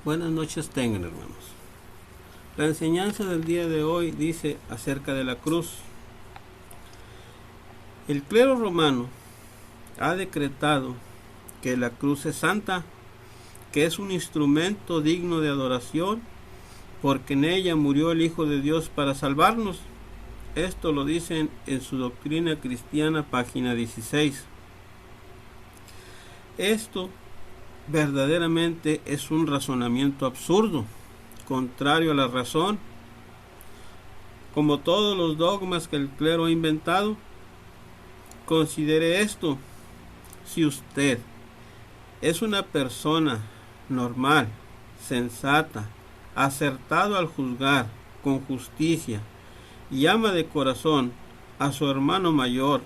Buenas noches tengan, hermanos. La enseñanza del día de hoy dice acerca de la cruz. El clero romano ha decretado que la cruz es santa, que es un instrumento digno de adoración, porque en ella murió el Hijo de Dios para salvarnos. Esto lo dicen en su Doctrina Cristiana, página 16. Esto verdaderamente es un razonamiento absurdo, contrario a la razón. Como todos los dogmas que el clero ha inventado, considere esto: si usted es una persona normal, sensata, acertado al juzgar con justicia y ama de corazón a su hermano mayor,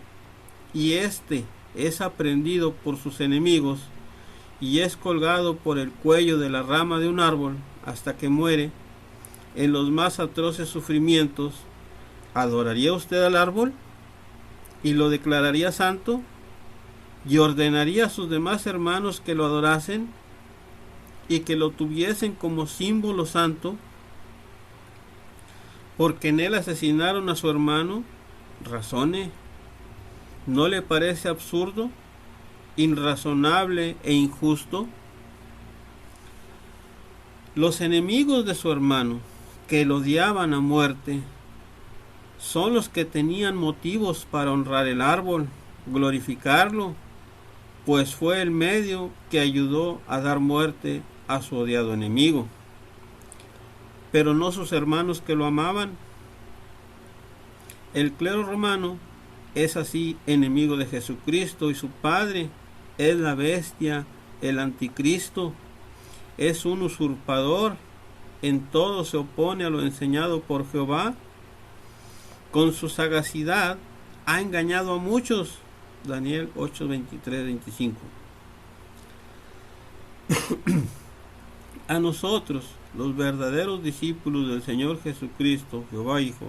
y éste es aprendido por sus enemigos y es colgado por el cuello de la rama de un árbol hasta que muere en los más atroces sufrimientos, ¿adoraría usted al árbol y lo declararía santo y ordenaría a sus demás hermanos que lo adorasen y que lo tuviesen como símbolo santo porque en él asesinaron a su hermano? Razone. ¿No le parece absurdo, irrazonable e injusto? Los enemigos de su hermano, que lo odiaban a muerte, son los que tenían motivos para honrar el árbol, glorificarlo, pues fue el medio que ayudó a dar muerte a su odiado enemigo. Pero no sus hermanos que lo amaban. El clero romano es así enemigo de Jesucristo y su padre es la bestia, el anticristo, es un usurpador, en todo se opone a lo enseñado por Jehová. Con su sagacidad ha engañado a muchos. Daniel 8, 23, 25. A nosotros, los verdaderos discípulos del Señor Jesucristo, Jehová Hijo,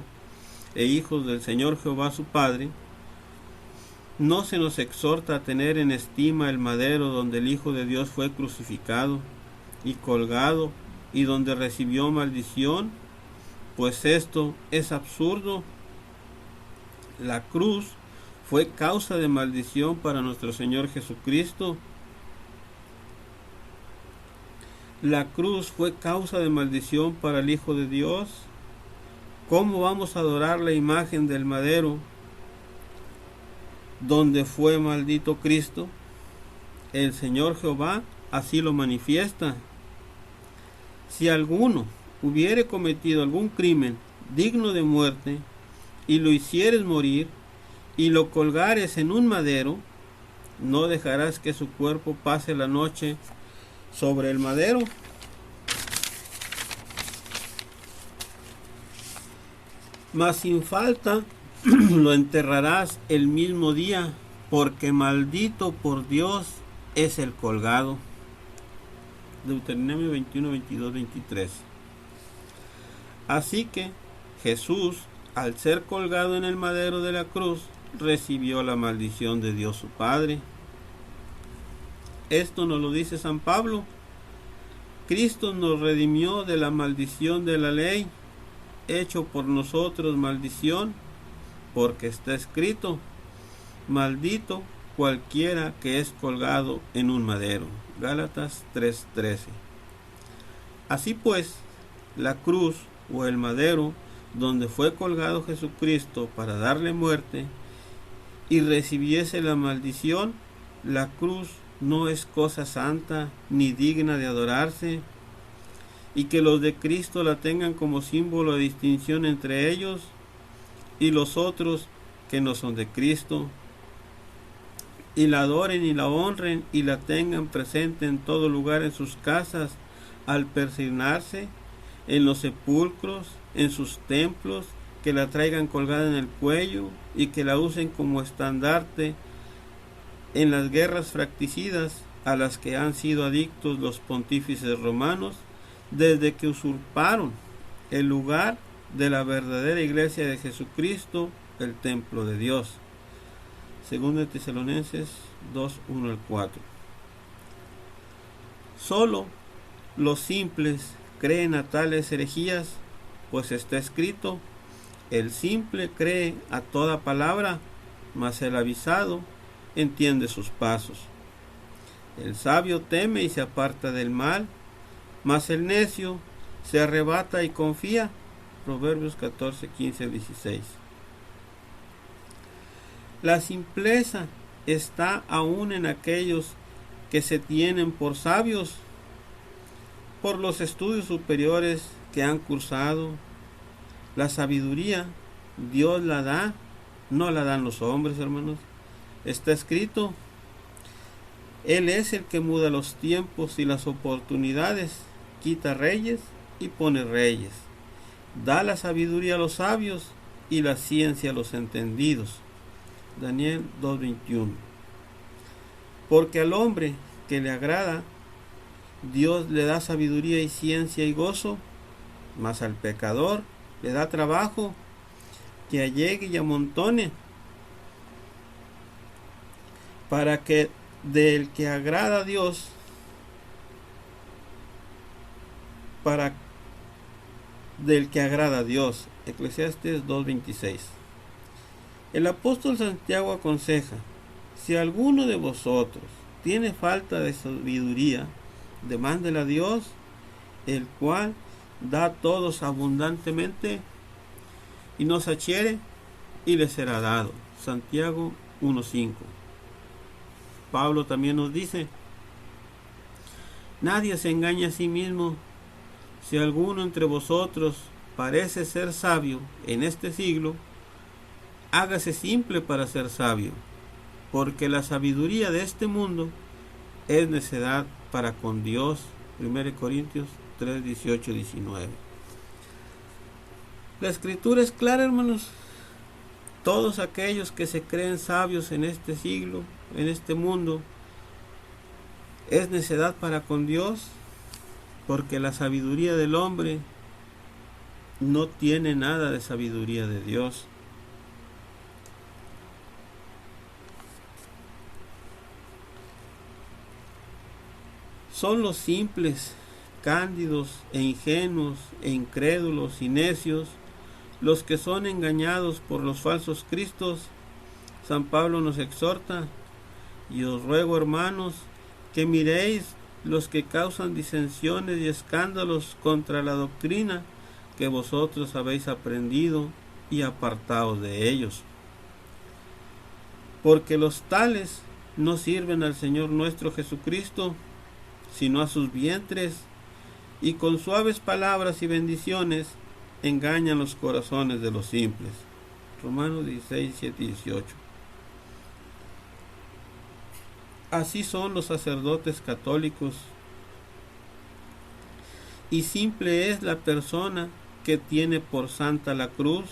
e hijos del Señor Jehová su Padre, no se nos exhorta a tener en estima el madero donde el Hijo de Dios fue crucificado y colgado y donde recibió maldición, pues esto es absurdo. La cruz fue causa de maldición para nuestro Señor Jesucristo. La cruz fue causa de maldición para el Hijo de Dios. ¿Cómo vamos a adorar la imagen del madero donde fue maldito Cristo? El Señor Jehová así lo manifiesta. Si alguno hubiere cometido algún crimen digno de muerte, y lo hicieres morir, y lo colgares en un madero, no dejarás que su cuerpo pase la noche sobre el madero. Mas sin falta lo enterrarás el mismo día, porque maldito por Dios es el colgado. Deuteronomio 21, 22, 23. Así que Jesús, al ser colgado en el madero de la cruz, recibió la maldición de Dios su Padre. Esto nos lo dice San Pablo. Cristo nos redimió de la maldición de la ley, hecho por nosotros maldición, porque está escrito: maldito cualquiera que es colgado en un madero. Gálatas 3:13. Así pues, la cruz o el madero donde fue colgado Jesucristo para darle muerte y recibiese la maldición, la cruz no es cosa santa ni digna de adorarse, y que los de Cristo la tengan como símbolo de distinción entre ellos y los otros que no son de Cristo, y la adoren y la honren y la tengan presente en todo lugar en sus casas, al persignarse, en los sepulcros, en sus templos, que la traigan colgada en el cuello y que la usen como estandarte en las guerras fratricidas a las que han sido adictos los pontífices romanos desde que usurparon el lugar de la verdadera iglesia de Jesucristo, el templo de Dios. Segundo de Tesalonicenses 2, 1 al 4. Solo los simples creen a tales herejías, pues está escrito: el simple cree a toda palabra, mas el avisado entiende sus pasos. El sabio teme y se aparta del mal, mas el necio se arrebata y confía. Proverbios 14, 15, 16. La simpleza está aún en aquellos que se tienen por sabios, por los estudios superiores que han cursado. La sabiduría Dios la da, no la dan los hombres, hermanos. Está escrito: Él es el que muda los tiempos y las oportunidades, quita reyes y pone reyes, da la sabiduría a los sabios y la ciencia a los entendidos. Daniel 2:21. Porque al hombre que le agrada, Dios le da sabiduría y ciencia y gozo, mas al pecador le da trabajo, que allegue y amontone, para que del que agrada a Dios, del que agrada a Dios. Eclesiastes 2:26. El apóstol Santiago aconseja: si alguno de vosotros tiene falta de sabiduría, demándela a Dios, el cual da a todos abundantemente y no se achiere, y le será dado. Santiago 1:5. Pablo también nos dice: nadie se engaña a sí mismo. Si alguno entre vosotros parece ser sabio en este siglo, hágase simple para ser sabio, porque la sabiduría de este mundo es necedad para con Dios. 1 Corintios 3, 18, 19. La escritura es clara, hermanos. Todos aquellos que se creen sabios en este siglo, en este mundo, es necedad para con Dios, porque la sabiduría del hombre no tiene nada de sabiduría de Dios. Son los simples, cándidos e ingenuos e incrédulos y necios los que son engañados por los falsos cristos. San Pablo nos exhorta: y os ruego, hermanos, que miréis los que causan disensiones y escándalos contra la doctrina que vosotros habéis aprendido, y apartaos de ellos, porque los tales no sirven al Señor nuestro Jesucristo, sino a sus vientres, y con suaves palabras y bendiciones engañan los corazones de los simples. Romanos 16, 7 y 18. Así son los sacerdotes católicos, y simple es la persona que tiene por santa la cruz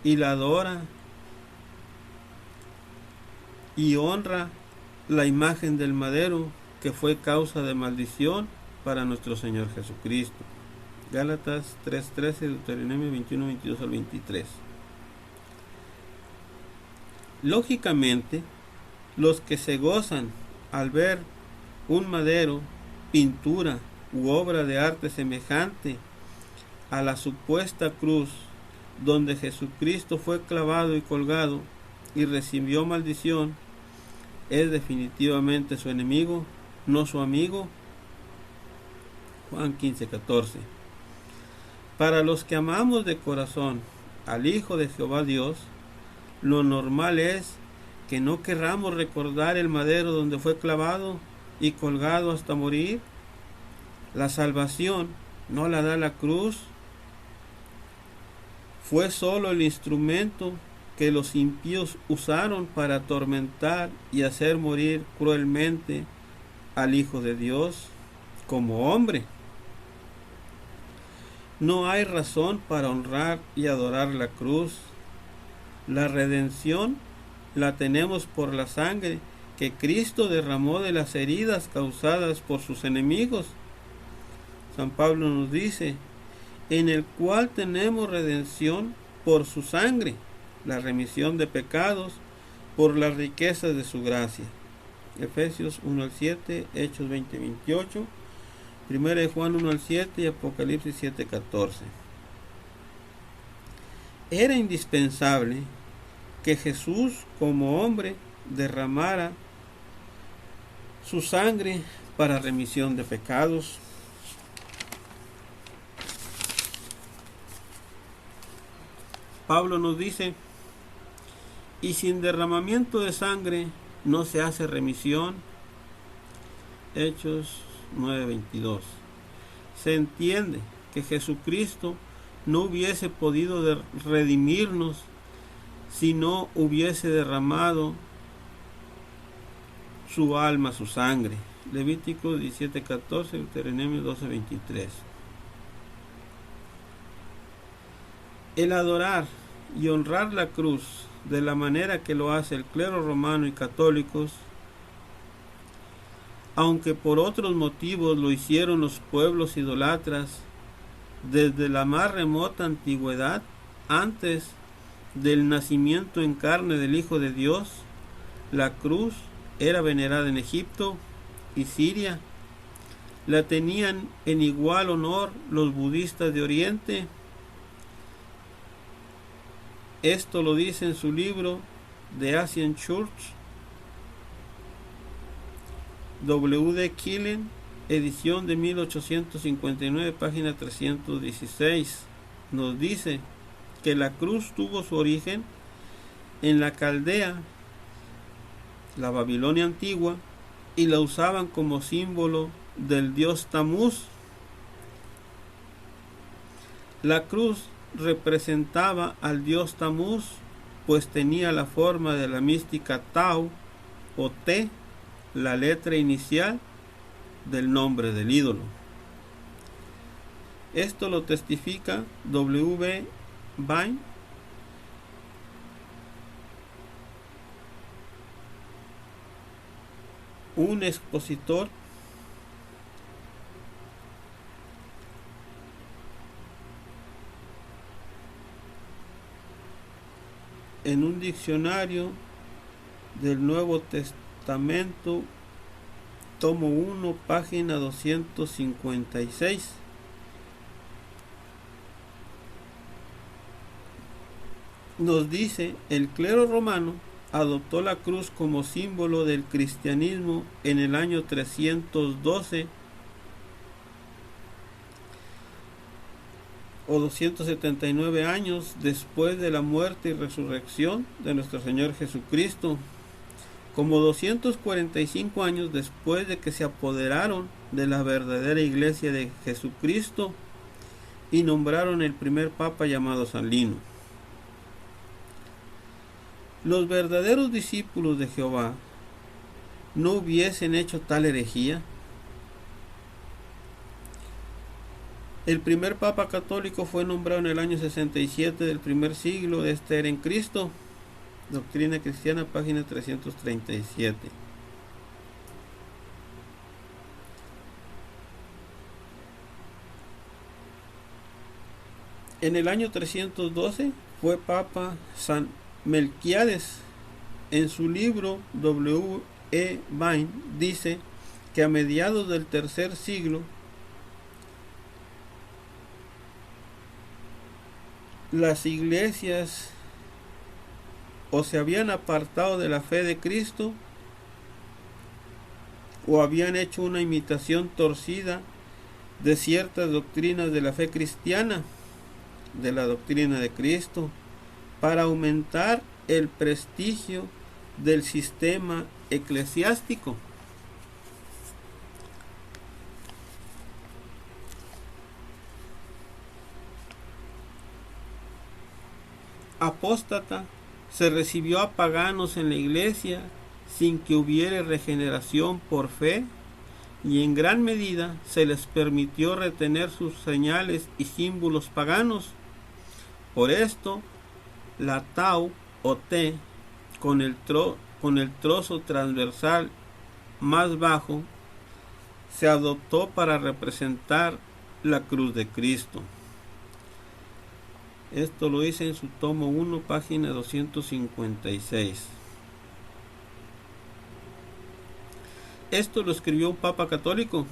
y la adora y honra la imagen del madero, que fue causa de maldición para nuestro Señor Jesucristo. Gálatas 3:13, Deuteronomio 21, 22 al 23. Lógicamente, los que se gozan al ver un madero, pintura u obra de arte semejante a la supuesta cruz donde Jesucristo fue clavado y colgado y recibió maldición, es definitivamente su enemigo, no su amigo. Juan 15:14. Para los que amamos de corazón al Hijo de Jehová Dios, lo normal es que no querramos recordar el madero donde fue clavado y colgado hasta morir. La salvación no la da la cruz. Fue solo el instrumento que los impíos usaron para atormentar y hacer morir cruelmente al Hijo de Dios como hombre. No hay razón para honrar y adorar la cruz. La redención la tenemos por la sangre que Cristo derramó de las heridas causadas por sus enemigos. San Pablo nos dice: en el cual tenemos redención por su sangre, la remisión de pecados por las riquezas de su gracia. Efesios 1 al 7, Hechos 20, 28, Primera de Juan 1 al 7 y Apocalipsis 7:14. Era indispensable que Jesús como hombre derramara su sangre para remisión de pecados. Pablo nos dice, y sin derramamiento de sangre no se hace remisión. Hechos 9:22. Se entiende que Jesucristo no hubiese podido redimirnos si no hubiese derramado su alma, su sangre. Levítico 17:14, Deuteronomio 12:23. El adorar y honrar la cruz de la manera que lo hace el clero romano y católicos, aunque por otros motivos lo hicieron los pueblos idolatras desde la más remota antigüedad, antes del nacimiento en carne del Hijo de Dios, la cruz era venerada en Egipto y Siria. La tenían en igual honor los budistas de Oriente. Esto lo dice en su libro The Asian Church. W.D. Killen, edición de 1859, página 316, nos dice que la cruz tuvo su origen en la Caldea, la Babilonia antigua, y la usaban como símbolo del dios Tamuz. La cruz representaba al dios Tamuz, pues tenía la forma de la mística Tau o T, la letra inicial del nombre del ídolo. Esto lo testifica W. Vine, un expositor en un diccionario del Nuevo Testamento, tomo 1, página 256. Nos dice, el clero romano adoptó la cruz como símbolo del cristianismo en el año 312 o 279 años después de la muerte y resurrección de nuestro Señor Jesucristo, como 245 años después de que se apoderaron de la verdadera iglesia de Jesucristo y nombraron el primer papa llamado San Lino. Los verdaderos discípulos de Jehová no hubiesen hecho tal herejía. El primer papa católico fue nombrado en el año 67 del primer siglo de esta era en Cristo. Doctrina Cristiana, página 337. En el año 312 fue papa San Melquiades. En su libro W. E. Vine dice que a mediados del tercer siglo las iglesias o se habían apartado de la fe de Cristo o habían hecho una imitación torcida de ciertas doctrinas de la fe cristiana, de la doctrina de Cristo, para aumentar el prestigio del sistema eclesiástico. Apóstata se recibió a paganos en la iglesia sin que hubiera regeneración por fe, y en gran medida se les permitió retener sus señales y símbolos paganos. Por esto, la tau o T con el trozo transversal más bajo se adoptó para representar la cruz de Cristo. Esto lo dice en su tomo 1, página 256. Esto lo escribió un papa católico.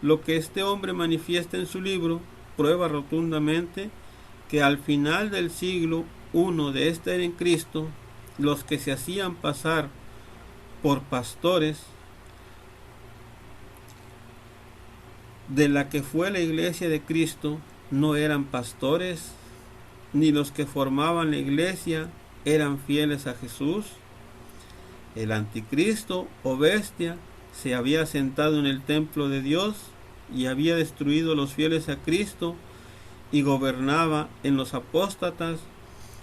Lo que este hombre manifiesta en su libro prueba rotundamente que al final del siglo I de esta era en Cristo, los que se hacían pasar por pastores de la que fue la iglesia de Cristo no eran pastores, ni los que formaban la iglesia eran fieles a Jesús. El anticristo o bestia se había sentado en el templo de Dios y había destruido a los fieles a Cristo y gobernaba en los apóstatas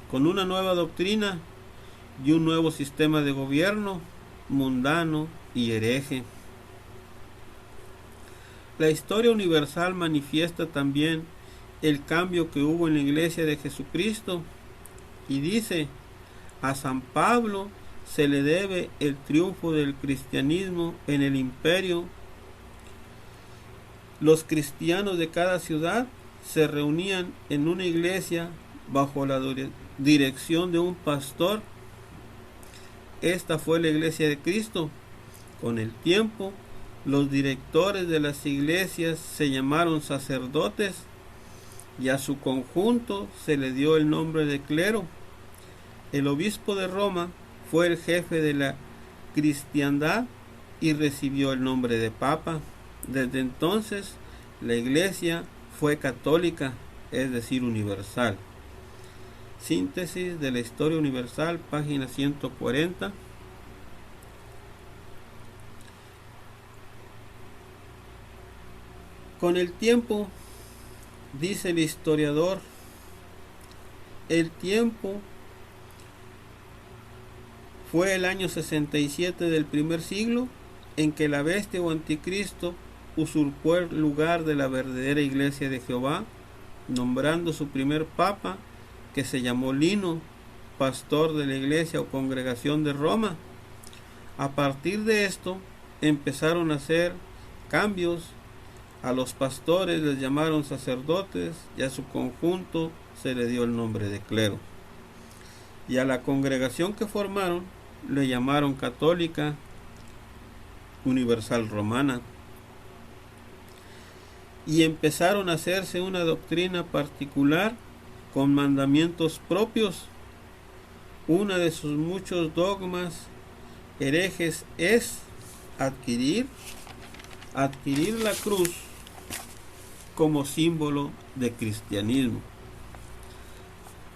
con una nueva doctrina y un nuevo sistema de gobierno mundano y hereje. La historia universal manifiesta también el cambio que hubo en la iglesia de Jesucristo y dice: a San Pablo se le debe el triunfo del cristianismo en el imperio. Los cristianos de cada ciudad se reunían en una iglesia bajo la dirección de un pastor. Esta fue la iglesia de Cristo. Con el tiempo, los directores de las iglesias se llamaron sacerdotes y a su conjunto se le dio el nombre de clero. El obispo de Roma fue el jefe de la cristiandad y recibió el nombre de papa. Desde entonces, la iglesia fue católica, es decir, universal. Síntesis de la historia universal, página 140. Con el tiempo, dice el historiador, el tiempo fue el año 67 del primer siglo en que la bestia o anticristo usurpó el lugar de la verdadera iglesia de Jehová, nombrando su primer papa, que se llamó Lino, pastor de la iglesia o congregación de Roma. A partir de esto empezaron a hacer cambios. A los pastores les llamaron sacerdotes y a su conjunto se le dio el nombre de clero. Y a la congregación que formaron le llamaron católica universal romana. Y empezaron a hacerse una doctrina particular con mandamientos propios. Una de sus muchos dogmas herejes es adquirir la cruz como símbolo de cristianismo.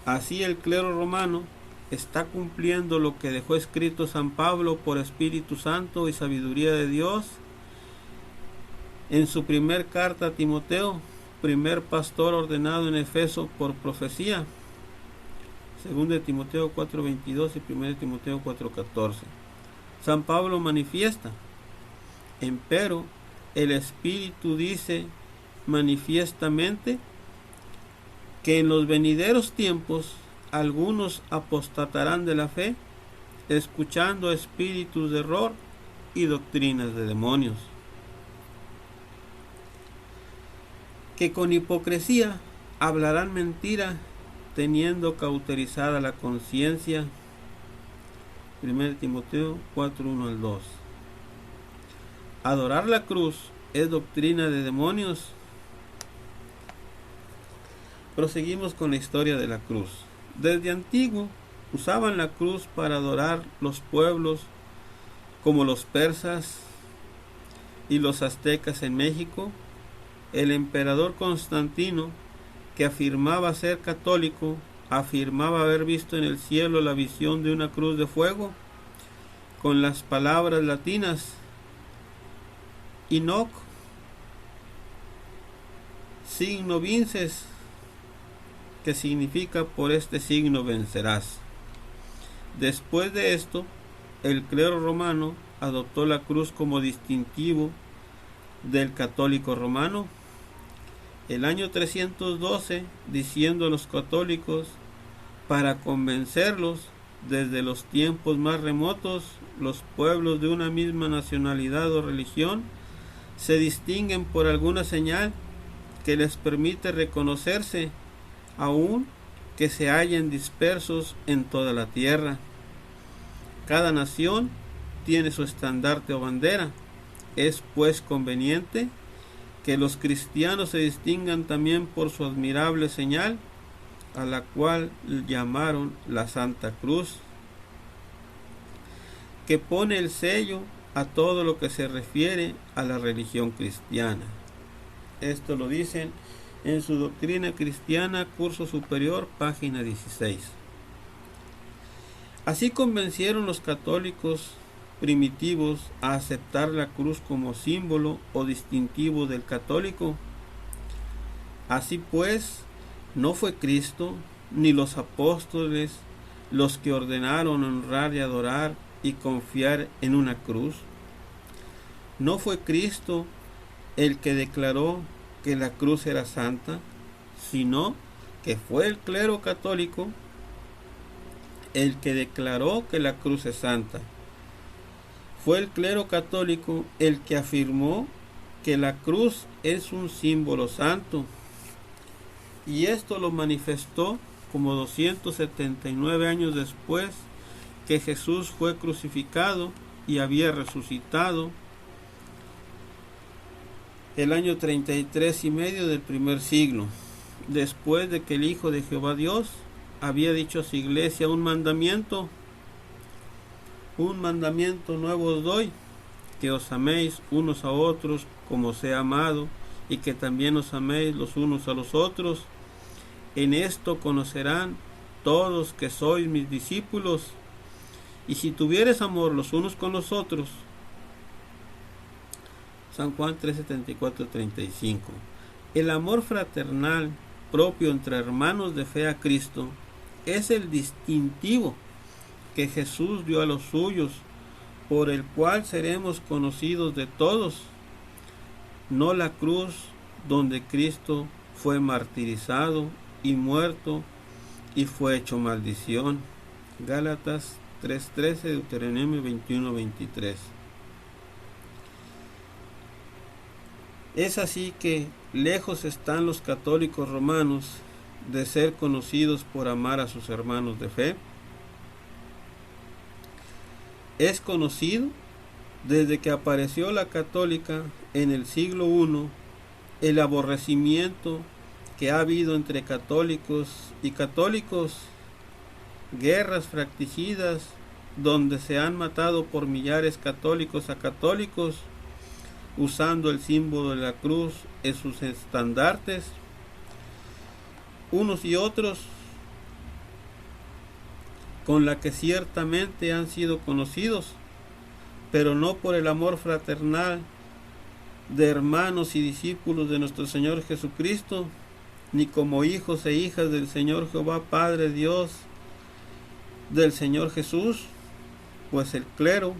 Así el clero romano está cumpliendo lo que dejó escrito San Pablo por Espíritu Santo y sabiduría de Dios en su primer carta a Timoteo, primer pastor ordenado en Efeso por profecía, 2 Timoteo 4:22 y 1 Timoteo 4:14. San Pablo manifiesta: empero el Espíritu dice manifiestamente que en los venideros tiempos algunos apostatarán de la fe, escuchando espíritus de error y doctrinas de demonios, que con hipocresía hablarán mentira, teniendo cauterizada la conciencia. 1 Timoteo 4:1 al 2. Adorar la cruz es doctrina de demonios. Proseguimos con la historia de la cruz. Desde antiguo usaban la cruz para adorar los pueblos como los persas y los aztecas en México. El emperador Constantino, que afirmaba ser católico, afirmaba haber visto en el cielo la visión de una cruz de fuego con las palabras latinas Inoc signo vinces, que significa por este signo vencerás. Después de esto, el clero romano adoptó la cruz como distintivo del católico romano. El año 312, diciendo a los católicos, para convencerlos, desde los tiempos más remotos, los pueblos de una misma nacionalidad o religión se distinguen por alguna señal que les permite reconocerse, aun que se hallen dispersos en toda la tierra. Cada nación tiene su estandarte o bandera. Es pues conveniente que los cristianos se distingan también por su admirable señal, a la cual llamaron la Santa Cruz, que pone el sello a todo lo que se refiere a la religión cristiana. Esto lo dicen en su Doctrina Cristiana, curso superior, página 16. Así convencieron los católicos primitivos a aceptar la cruz como símbolo o distintivo del católico. Así pues, no fue Cristo ni los apóstoles los que ordenaron honrar y adorar y confiar en una cruz. No fue Cristo el que declaró que la cruz era santa, sino que fue el clero católico el que declaró que la cruz es santa. Fue el clero católico el que afirmó que la cruz es un símbolo santo, y esto lo manifestó como 279 años después que Jesús fue crucificado y había resucitado, el año 33 y medio del primer siglo, después de que el Hijo de Jehová Dios había dicho a su iglesia: un mandamiento nuevo os doy, que os améis unos a otros como os he amado, y que también os améis los unos a los otros. En esto conocerán todos que sois mis discípulos, y si tuvieres amor los unos con los otros. San Juan 3:74-35. El amor fraternal propio entre hermanos de fe a Cristo es el distintivo que Jesús dio a los suyos, por el cual seremos conocidos de todos, no la cruz donde Cristo fue martirizado y muerto y fue hecho maldición. Gálatas 3:13, Deuteronomio 21:23. Es así que lejos están los católicos romanos de ser conocidos por amar a sus hermanos de fe. Es conocido desde que apareció la católica en el siglo I el aborrecimiento que ha habido entre católicos y católicos, guerras fratricidas donde se han matado por millares católicos a católicos, usando el símbolo de la cruz en sus estandartes, unos y otros, con la que ciertamente han sido conocidos, pero no por el amor fraternal de hermanos y discípulos de nuestro Señor Jesucristo, ni como hijos e hijas del Señor Jehová Padre Dios del Señor Jesús, pues el clero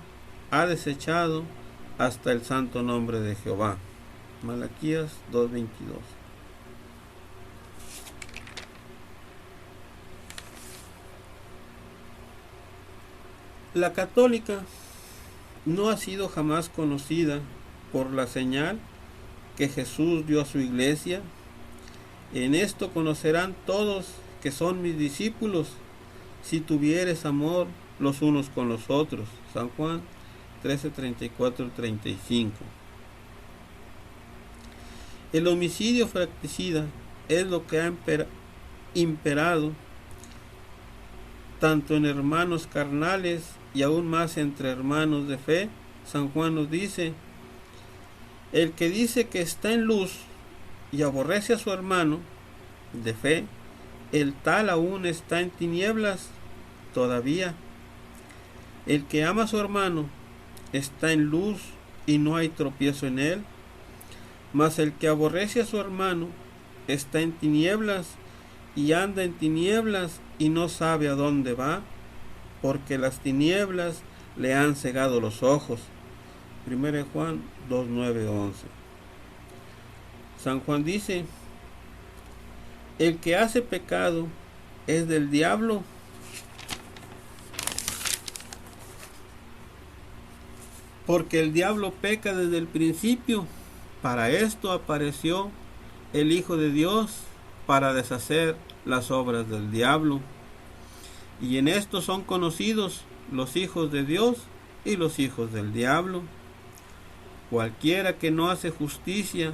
ha desechado hasta el santo nombre de Jehová. Malaquías 2:22. La católica no ha sido jamás conocida por la señal que Jesús dio a su iglesia. En esto conocerán todos que son mis discípulos, si tuvieres amor los unos con los otros. San Juan 13:34-35. El homicidio fratricida es lo que ha imperado tanto en hermanos carnales y aún más entre hermanos de fe. San Juan nos dice: el que dice que está en luz y aborrece a su hermano de fe, el tal aún está en tinieblas todavía. El que ama a su hermano está en luz y no hay tropiezo en él, mas el que aborrece a su hermano está en tinieblas y anda en tinieblas y no sabe a dónde va, porque las tinieblas le han cegado los ojos. 1 Juan 2:9-11. San Juan dice: el que hace pecado es del diablo, porque el diablo peca desde el principio. Para esto apareció el Hijo de Dios, para deshacer las obras del diablo. Y en esto son conocidos los hijos de Dios y los hijos del diablo. Cualquiera que no hace justicia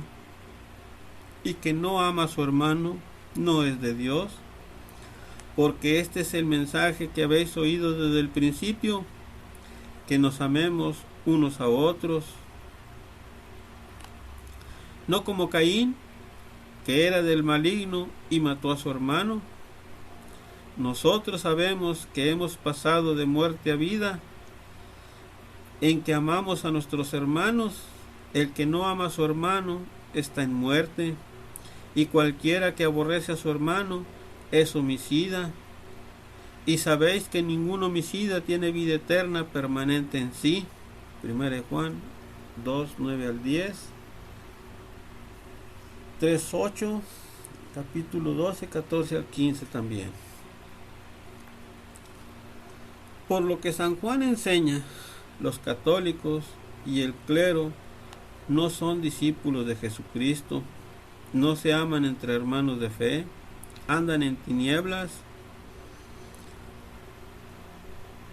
y que no ama a su hermano no es de Dios, porque este es el mensaje que habéis oído desde el principio, que nos amemos unos a otros, no como Caín, que era del maligno y mató a su hermano. Nosotros sabemos que hemos pasado de muerte a vida, en que amamos a nuestros hermanos. El que no ama a su hermano está en muerte, y cualquiera que aborrece a su hermano es homicida. Y sabéis que ningún homicida tiene vida eterna permanente en sí. 1 Juan 2, 9 al 10, 3, 8, capítulo 12, 14 al 15 también. Por lo que San Juan enseña, los católicos y el clero no son discípulos de Jesucristo, no se aman entre hermanos de fe, andan en tinieblas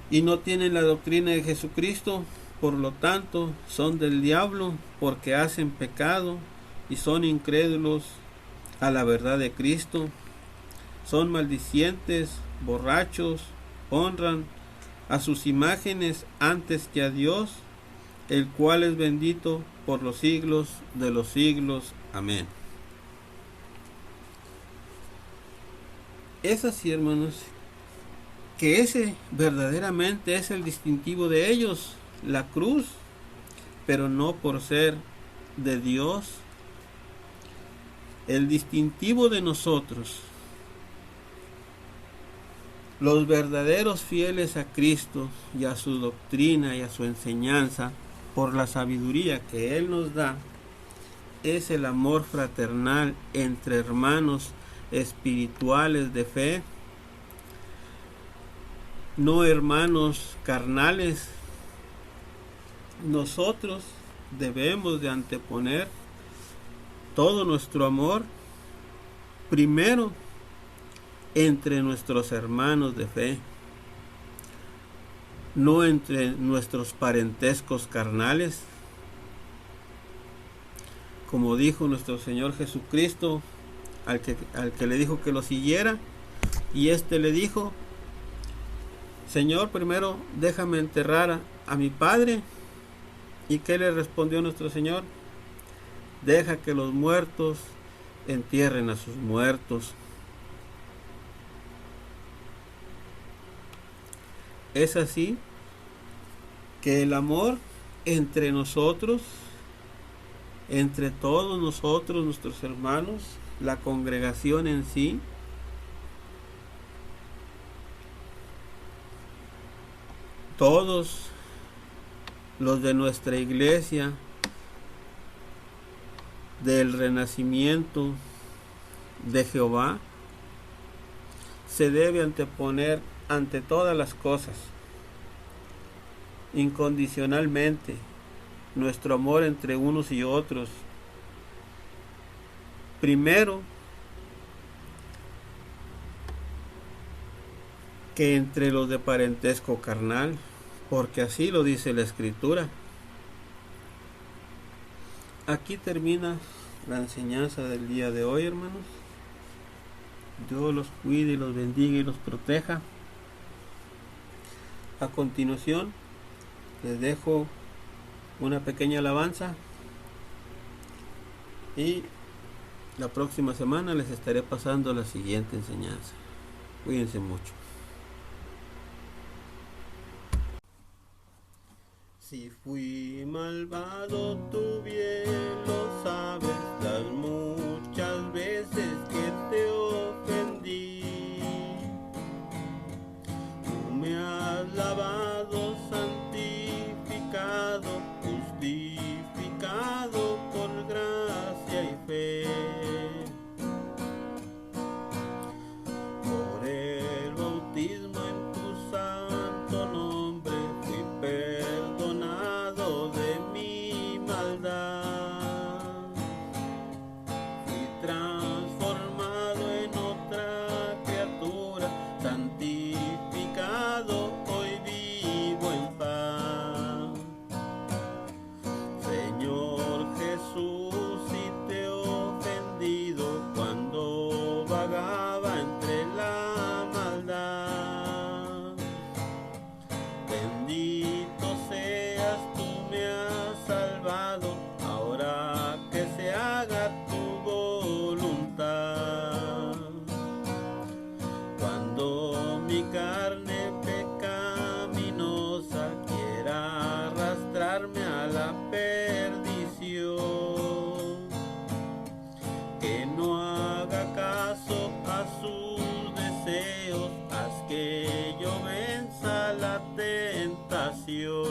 y no tienen la doctrina de Jesucristo. Por lo tanto, son del diablo, porque hacen pecado y son incrédulos a la verdad de Cristo. Son maldicientes, borrachos, honran a sus imágenes antes que a Dios, el cual es bendito por los siglos de los siglos. Amén. Es así, hermanos, que ese verdaderamente es el distintivo de ellos, la cruz, pero no por ser de Dios. El distintivo de nosotros, los verdaderos fieles a Cristo y a su doctrina y a su enseñanza, por la sabiduría que Él nos da, es el amor fraternal entre hermanos espirituales de fe, no hermanos carnales. Nosotros debemos de anteponer todo nuestro amor primero entre nuestros hermanos de fe, no entre nuestros parentescos carnales. Como dijo nuestro Señor Jesucristo al que le dijo que lo siguiera, y éste le dijo: Señor, primero déjame enterrar a mi padre. ¿Y qué le respondió nuestro Señor? Deja que los muertos entierren a sus muertos. Es así que el amor entre nosotros, entre todos nosotros, nuestros hermanos, la congregación en sí, todos los de nuestra iglesia del renacimiento de Jehová, se debe anteponer ante todas las cosas, incondicionalmente, nuestro amor entre unos y otros, primero que entre los de parentesco carnal, porque así lo dice la Escritura. Aquí termina la enseñanza del día de hoy, hermanos. Dios los cuide y los bendiga y los proteja. A continuación les dejo una pequeña alabanza y la próxima semana les estaré pasando la siguiente enseñanza. Cuídense mucho. Si fui malvado, tú bien lo sabes, las muchas veces que te ofendí. Tú me has lavado, santificado, justificado por gracia y fe. Por el bautismo en tu santo nombre fui perdonado de mi maldad. Fui transformado carne pecaminosa quiera arrastrarme a la perdición, que no haga caso a sus deseos, haz que yo venza la tentación,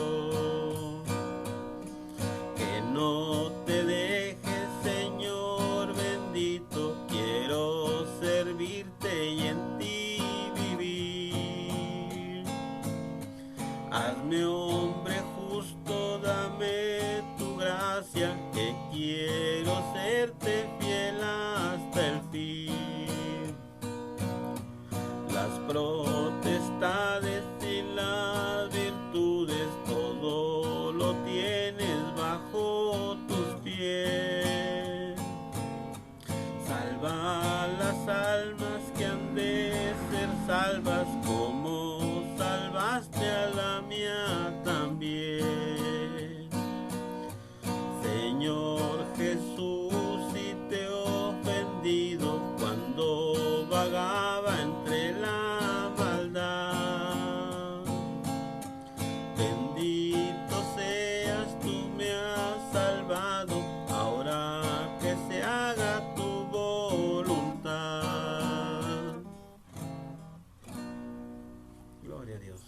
que no te dejes, Señor bendito, quiero servirte y en ti vivir. Hazme hombre justo, dame tu gracia, que quiero serte fiel hasta el fin. Las potestades y las virtudes, todo lo tienes bajo tus pies. Salva las almas que han de ser salvas, como salvaste a la mía también. Señor Jesús, si te he ofendido cuando vagaba entre la maldad, bendito seas, tú me has salvado, ahora que se haga tu voluntad. Gloria a Dios.